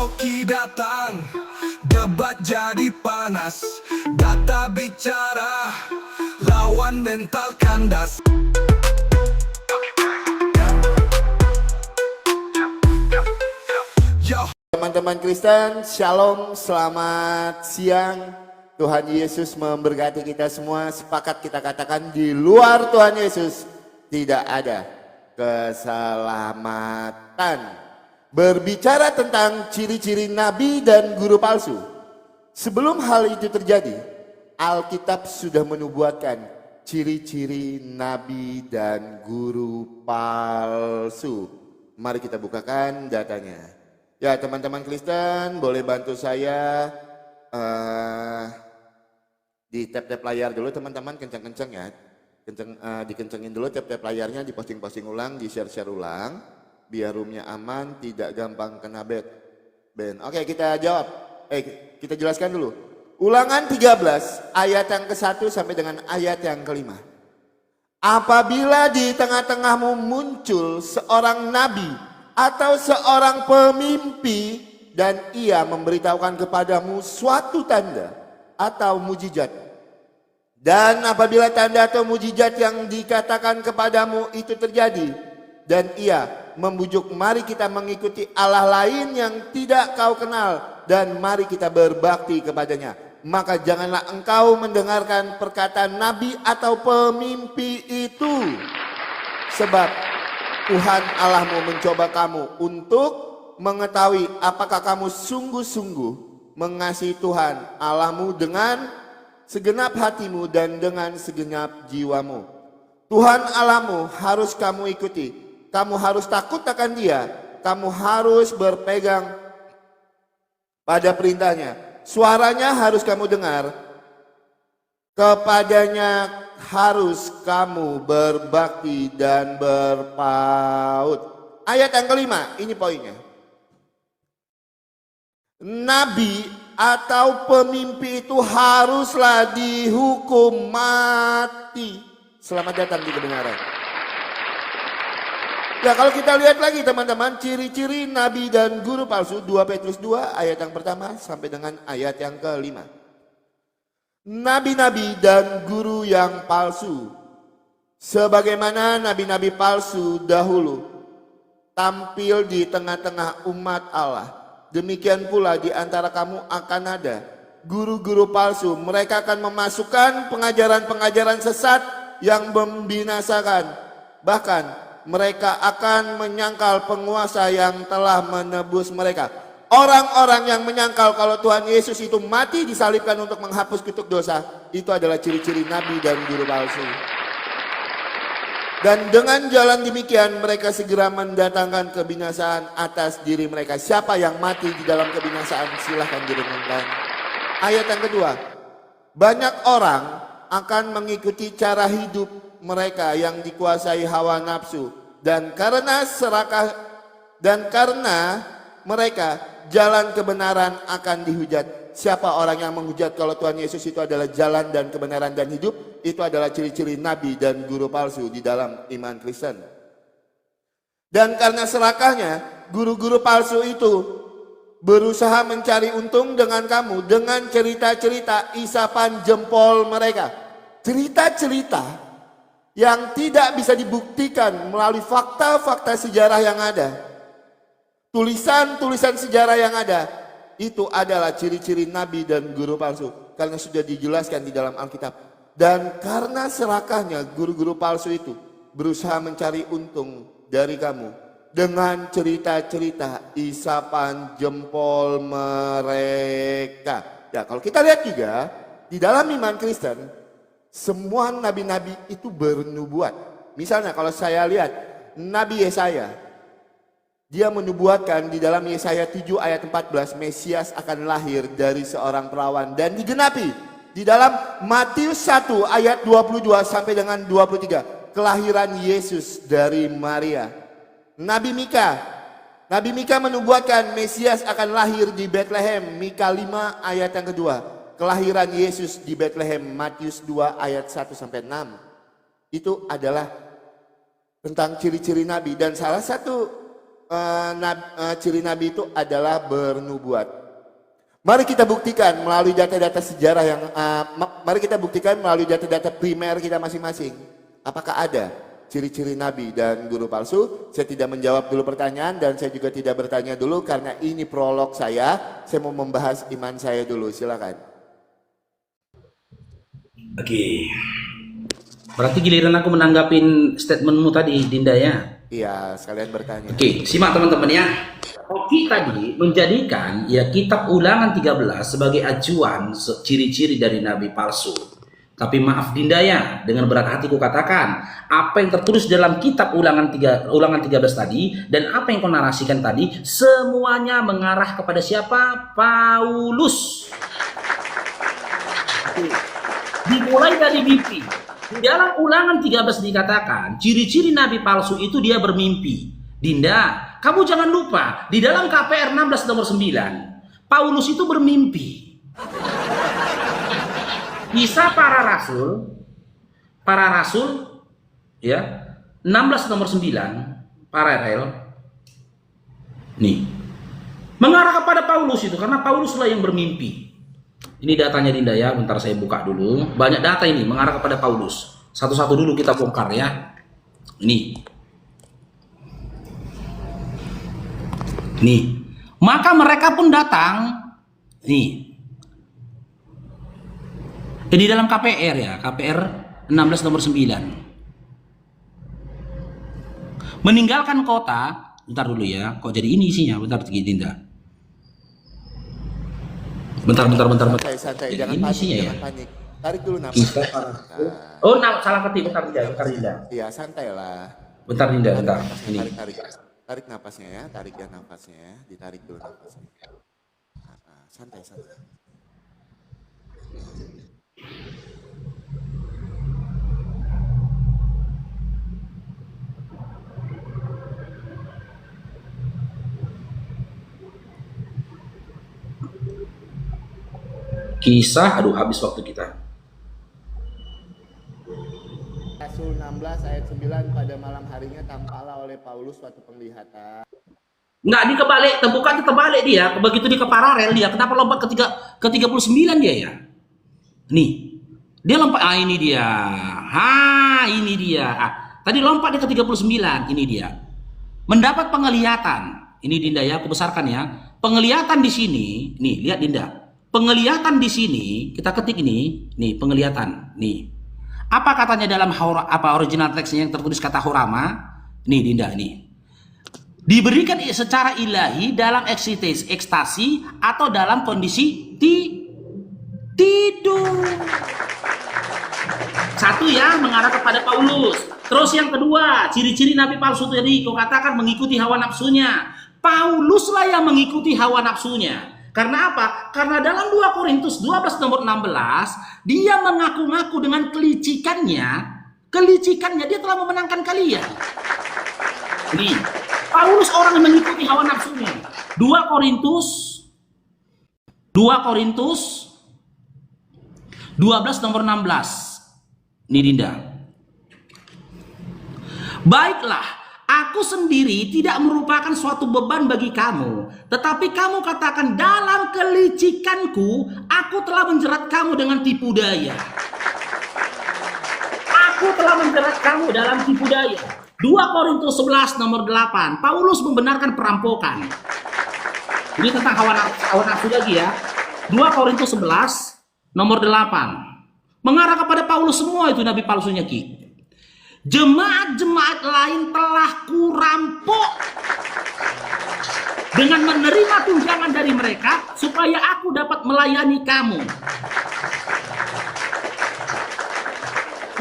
Joki datang, debat jadi panas. Data bicara, lawan mental kandas. Yo. Teman-teman Kristen, shalom, selamat siang. Tuhan Yesus memberkati kita semua. Sepakat kita katakan, di luar Tuhan Yesus tidak ada keselamatan. Berbicara tentang ciri-ciri nabi dan guru palsu. Sebelum hal itu terjadi, Alkitab sudah menubuatkan ciri-ciri nabi dan guru palsu. Mari kita bukakan datanya. Ya, teman-teman Kristen, boleh bantu saya di tap-tap layar dulu, teman-teman, kencang-kencang ya. Dikencengin dulu tap-tap layarnya, diposting-posting ulang, di-share-share ulang. Biar roomnya aman, tidak gampang kena ban. Oke, kita jawab. Kita jelaskan dulu. Ulangan 13 ayat yang ke-1 sampai dengan ayat yang ke-5. Apabila di tengah-tengahmu muncul seorang nabi atau seorang pemimpi dan ia memberitahukan kepadamu suatu tanda atau mujizat, dan apabila tanda atau mujizat yang dikatakan kepadamu itu terjadi, dan ia membujuk, mari kita mengikuti Allah lain yang tidak kau kenal, dan mari kita berbakti kepadanya, maka janganlah engkau mendengarkan perkataan nabi atau pemimpi itu. Sebab Tuhan Allahmu mencoba kamu untuk mengetahui apakah kamu sungguh-sungguh mengasihi Tuhan Allahmu dengan segenap hatimu dan dengan segenap jiwamu. Tuhan Allahmu harus kamu ikuti. Kamu harus takut akan Dia. Kamu harus berpegang pada perintahnya. Suaranya harus kamu dengar. Kepadanya harus kamu berbakti dan berpaut. Ayat yang ke-5, ini poinnya. Nabi atau pemimpi itu haruslah dihukum mati. Selamat datang di kebenaran. Ya, kalau kita lihat lagi teman-teman, ciri-ciri nabi dan guru palsu, 2 Petrus 2 ayat yang pertama sampai dengan ayat yang ke-5. Nabi-nabi dan guru yang palsu, sebagaimana nabi-nabi palsu dahulu tampil di tengah-tengah umat Allah, demikian pula di antara kamu akan ada guru-guru palsu. Mereka akan memasukkan pengajaran-pengajaran sesat yang membinasakan. Bahkan mereka akan menyangkal penguasa yang telah menebus mereka. Orang-orang yang menyangkal kalau Tuhan Yesus itu mati disalibkan untuk menghapus kutuk dosa, itu adalah ciri-ciri nabi dan guru palsu. Dan dengan jalan demikian mereka segera mendatangkan kebinasaan atas diri mereka. Siapa yang mati di dalam kebinasaan, silahkan direnungkan. Ayat yang kedua, banyak orang akan mengikuti cara hidup mereka yang dikuasai hawa nafsu, dan karena mereka jalan kebenaran akan dihujat. Siapa orang yang menghujat kalau Tuhan Yesus itu adalah jalan dan kebenaran dan hidup? Itu adalah ciri-ciri nabi dan guru palsu di dalam iman Kristen. Dan karena serakahnya, guru-guru palsu itu berusaha mencari untung dengan kamu dengan cerita-cerita isapan jempol mereka. Cerita-cerita yang tidak bisa dibuktikan melalui fakta-fakta sejarah yang ada. Tulisan-tulisan sejarah yang ada, itu adalah ciri-ciri nabi dan guru palsu. Karena sudah dijelaskan di dalam Alkitab. Dan karena serakahnya guru-guru palsu itu berusaha mencari untung dari kamu dengan cerita-cerita isapan jempol mereka. Ya, kalau kita lihat juga di dalam iman Kristen, semua nabi-nabi itu bernubuat. Misalnya kalau saya lihat Nabi Yesaya, dia menubuatkan di dalam Yesaya 7 ayat 14, Mesias akan lahir dari seorang perawan, dan digenapi di dalam Matius 1 ayat 22 sampai dengan 23, kelahiran Yesus dari Maria. Nabi Mika menubuatkan Mesias akan lahir di Bethlehem, Mika 5 ayat yang kedua. Kelahiran Yesus di Bethlehem, Matius 2 ayat 1 sampai 6. Itu adalah tentang ciri-ciri nabi. Dan salah satu ciri nabi itu adalah bernubuat. Mari kita buktikan melalui data-data sejarah yang mari kita buktikan melalui data-data primer kita masing-masing. Apakah ada ciri-ciri nabi dan guru palsu? Saya tidak menjawab dulu pertanyaan dan saya juga tidak bertanya dulu karena ini prolog saya. Saya mau membahas iman saya dulu. Silakan. Oke. Berarti giliran aku menanggapin statementmu tadi, Dinda ya? Iya, sekalian bertanya. Oke, simak teman-teman ya. Oki tadi menjadikan ya kitab Ulangan 13 sebagai acuan ciri-ciri dari nabi palsu. Tapi maaf Dinda ya, dengan berat hati ku katakan, apa yang tertulis dalam kitab Ulangan 13 tadi dan apa yang kau narasikan tadi semuanya mengarah kepada siapa? Paulus. Oke. Dimulai dari mimpi. Di dalam Ulangan 13 dikatakan, ciri-ciri nabi palsu itu dia bermimpi. Dinda, kamu jangan lupa, di dalam KPR 16 nomor 9, Paulus itu bermimpi. Kisah para rasul, ya, 16 nomor 9, paralel, nih, mengarah kepada Paulus itu, karena Pauluslah yang bermimpi. Ini datanya Dinda ya, bentar saya buka dulu. Banyak data ini mengarah kepada Paulus. Satu-satu dulu kita bongkar ya. Nih, maka mereka pun datang. Nih, ini dalam KPR ya, KPR 16 nomor 9. Meninggalkan kota, bentar dulu ya, kok jadi ini isinya, bentar Dinda. Bentar. Santai, Jadi jangan jangan panik. Tarik dulu nafas. Oh, salah ketik, bentar Dinda. Iya, santai lah. Bentar Dinda, bentar. Ini. Tarik nafasnya ya, ditarik dulu nafasnya. Santai. Kisah, habis waktu kita. Rasul 16 ayat 9, pada malam harinya tampaklah oleh Paulus suatu penglihatan. Nggak dikebalik, bukan terbalik dia. Begitu di paralel dia, kenapa lompat ke 39 dia ya? Nih, dia lompat, ini dia. Ini dia. Tadi lompat di ke 39, ini dia. Mendapat penglihatan. Ini Dinda ya, aku besarkan ya. Penglihatan di sini, nih lihat Dinda. Penglihatan di sini, kita ketik ini, nih penglihatan, nih. Apa katanya dalam original teksnya yang tertulis kata horama? Nih Dinda, nih. Diberikan secara ilahi dalam ekstasi atau dalam kondisi tidur. Satu ya, mengarah kepada Paulus. Terus yang kedua, ciri-ciri nabi palsu tadi kau katakan mengikuti hawa nafsunya. Pauluslah yang mengikuti hawa nafsunya. Karena apa? Karena dalam 2 Korintus 12 nomor 16, dia mengaku-ngaku dengan kelicikannya dia telah memenangkan kalian. Ini Paulus orang yang mengikuti hawa nafsunya. 2 Korintus 12 nomor 16. Ini Dinda. Baiklah, aku sendiri tidak merupakan suatu beban bagi kamu, tetapi kamu katakan dalam kelicikanku, aku telah menjerat kamu dengan tipu daya. Aku telah menjerat kamu dalam tipu daya. 2 Korintus 11 nomor 8, Paulus membenarkan perampokan. Ini tentang hawa nafsu lagi ya. 2 Korintus 11 nomor 8. Mengarah kepada Paulus semua itu nabi palsunya Ki. Jemaat-jemaat lain telah kurampok dengan menerima tunjangan dari mereka supaya aku dapat melayani kamu.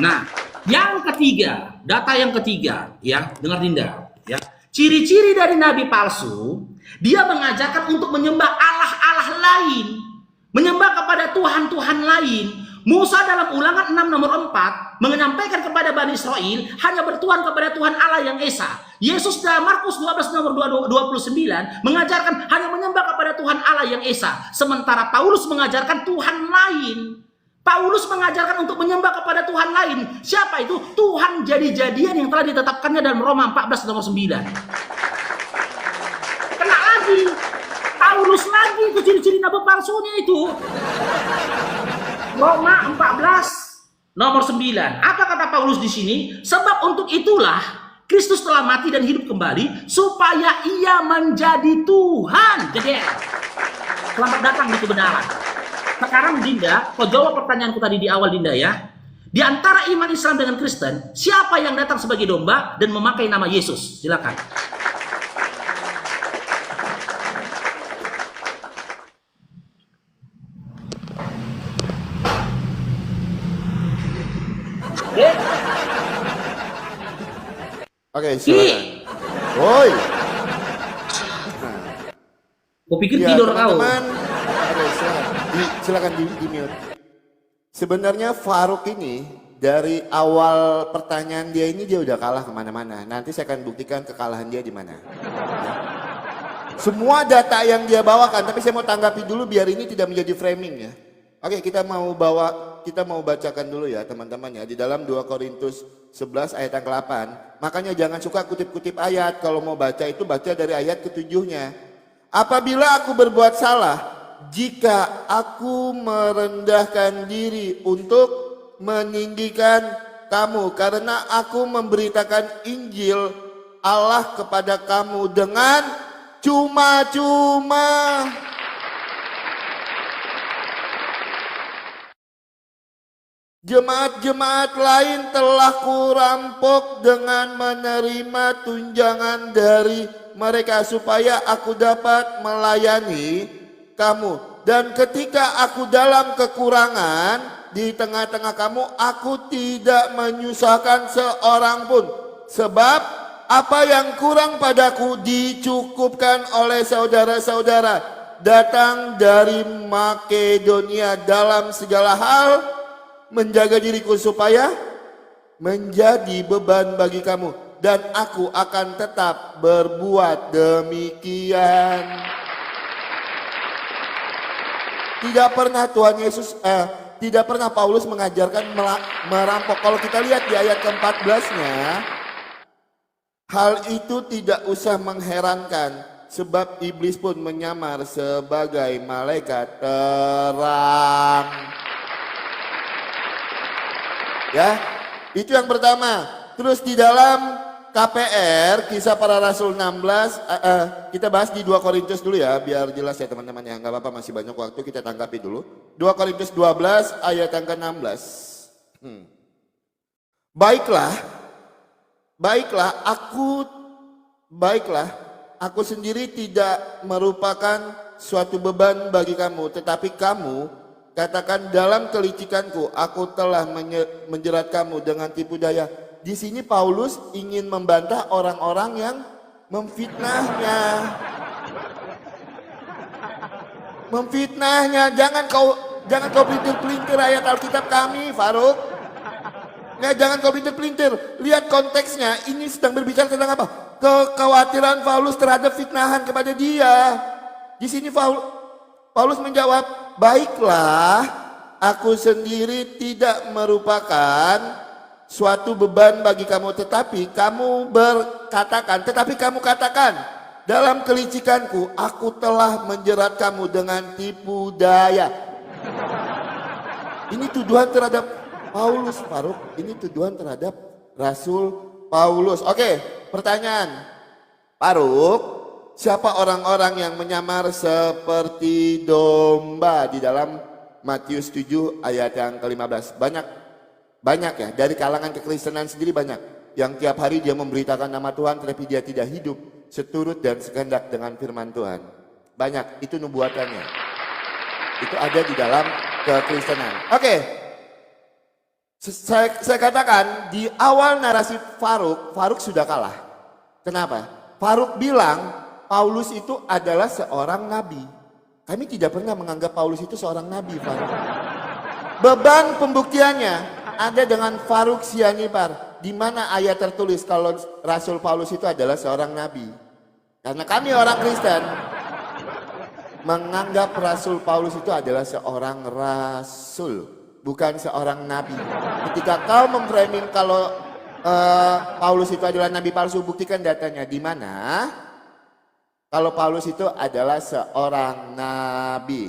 Nah, yang ketiga, data yang ketiga, ya, dengar Dinda, ya. Ciri-ciri dari nabi palsu, dia mengajarkan untuk menyembah Allah-Allah lain, menyembah kepada Tuhan-Tuhan lain. Musa dalam Ulangan 6 nomor 4 menyampaikan kepada Bani Israel hanya bertuhan kepada Tuhan Allah yang Esa. Yesus dalam Markus 12 nomor 29 mengajarkan hanya menyembah kepada Tuhan Allah yang Esa. Sementara Paulus mengajarkan Tuhan lain. Paulus mengajarkan untuk menyembah kepada Tuhan lain. Siapa itu? Tuhan jadi-jadian yang telah ditetapkannya dalam Roma 14 nomor 9. Paulus lagi itu ciri-ciri nabi palsunya itu. Roma 14 nomor 9. Apa kata Paulus di sini? Sebab untuk itulah Kristus telah mati dan hidup kembali supaya ia menjadi Tuhan. Jadi selamat datang di kebenaran. Sekarang Dinda, kau jawab pertanyaanku tadi di awal Dinda ya. Di antara iman Islam dengan Kristen, siapa yang datang sebagai domba dan memakai nama Yesus? Silakan. Oke, silakan. Woi. Kau pikir Ya, tidur kau? teman-teman. Oke, silakan di mute. Sebenarnya Faruk ini dari awal pertanyaan dia ini dia udah kalah kemana-mana. Nanti saya akan buktikan kekalahan dia di mana. Semua data yang dia bawakan, tapi saya mau tanggapi dulu biar ini tidak menjadi framing ya. Oke, kita mau bacakan dulu ya teman-teman ya di dalam 2 Korintus 11 ayat yang ke-8. Makanya jangan suka kutip-kutip ayat. Kalau mau baca itu baca dari ayat ke-7-nya. Apabila aku berbuat salah, jika aku merendahkan diri untuk meninggikan kamu karena aku memberitakan Injil Allah kepada kamu dengan cuma-cuma. Jemaat-jemaat lain telah kurampok dengan menerima tunjangan dari mereka supaya aku dapat melayani kamu. Dan ketika aku dalam kekurangan di tengah-tengah kamu, aku tidak menyusahkan seorang pun. Sebab apa yang kurang padaku dicukupkan oleh saudara-saudara datang dari Makedonia dalam segala hal. Menjaga diriku supaya menjadi beban bagi kamu, dan aku akan tetap berbuat demikian. Tidak pernah tidak pernah Paulus mengajarkan merampok. Kalau kita lihat di ayat ke-14-nya, hal itu tidak usah mengherankan, sebab iblis pun menyamar sebagai malaikat terang. Ya, itu yang pertama. Terus di dalam KPR, Kisah Para Rasul 16, kita bahas di 2 Korintus dulu ya, biar jelas ya teman-teman ya. Nggak apa-apa, masih banyak waktu, kita tanggapi dulu. 2 Korintus 12 ayat yang ke-16. Baiklah, aku sendiri tidak merupakan suatu beban bagi kamu, tetapi kamu katakan dalam kelicikanku, aku telah menjerat kamu dengan tipu daya. Di sini Paulus ingin membantah orang-orang yang memfitnahnya. Jangan kau pelintir-pelintir ayat Alkitab kami, Faruk. Jangan kau pelintir-pelintir. Lihat konteksnya, ini sedang berbicara tentang apa? Kekhawatiran Paulus terhadap fitnahan kepada dia. Di sini Paulus menjawab, baiklah, aku sendiri tidak merupakan suatu beban bagi kamu, tetapi kamu katakan, dalam kelicikanku, aku telah menjerat kamu dengan tipu daya. Ini tuduhan terhadap Paulus, Faruk. Ini tuduhan terhadap Rasul Paulus. Oke, pertanyaan, Faruk. Siapa orang-orang yang menyamar seperti domba di dalam Matius 7 ayat yang ke-15? Banyak ya, dari kalangan kekristenan sendiri banyak. Yang tiap hari dia memberitakan nama Tuhan tetapi dia tidak hidup seturut dan sekehendak dengan firman Tuhan. Banyak, itu nubuatannya. Itu ada di dalam kekristenan. Oke, saya katakan di awal narasi Faruk sudah kalah. Kenapa? Faruk bilang Paulus itu adalah seorang nabi. Kami tidak pernah menganggap Paulus itu seorang nabi, Faruk. Beban pembuktiannya ada dengan Faruk Sianipar. Di mana ayat tertulis kalau Rasul Paulus itu adalah seorang nabi. Karena kami orang Kristen menganggap Rasul Paulus itu adalah seorang rasul, bukan seorang nabi. Ketika kau memframing kalau Paulus itu adalah nabi palsu, buktikan datanya di mana Kalau Paulus itu adalah seorang nabi.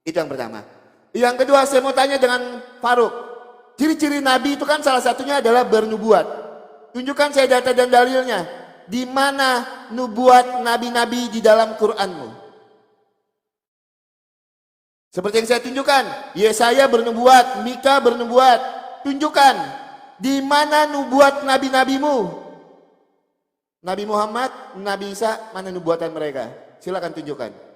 Itu yang pertama. Yang kedua, saya mau tanya dengan Faruk. Ciri-ciri nabi itu kan salah satunya adalah bernubuat. Tunjukkan saya data dan dalilnya. Di mana nubuat nabi-nabi di dalam Qur'anmu? Seperti yang saya tunjukkan, Yesaya bernubuat, Mika bernubuat. Tunjukkan di mana nubuat nabi-nabimu? Nabi Muhammad, Nabi Isa, mana nubuatan mereka? Silakan tunjukkan.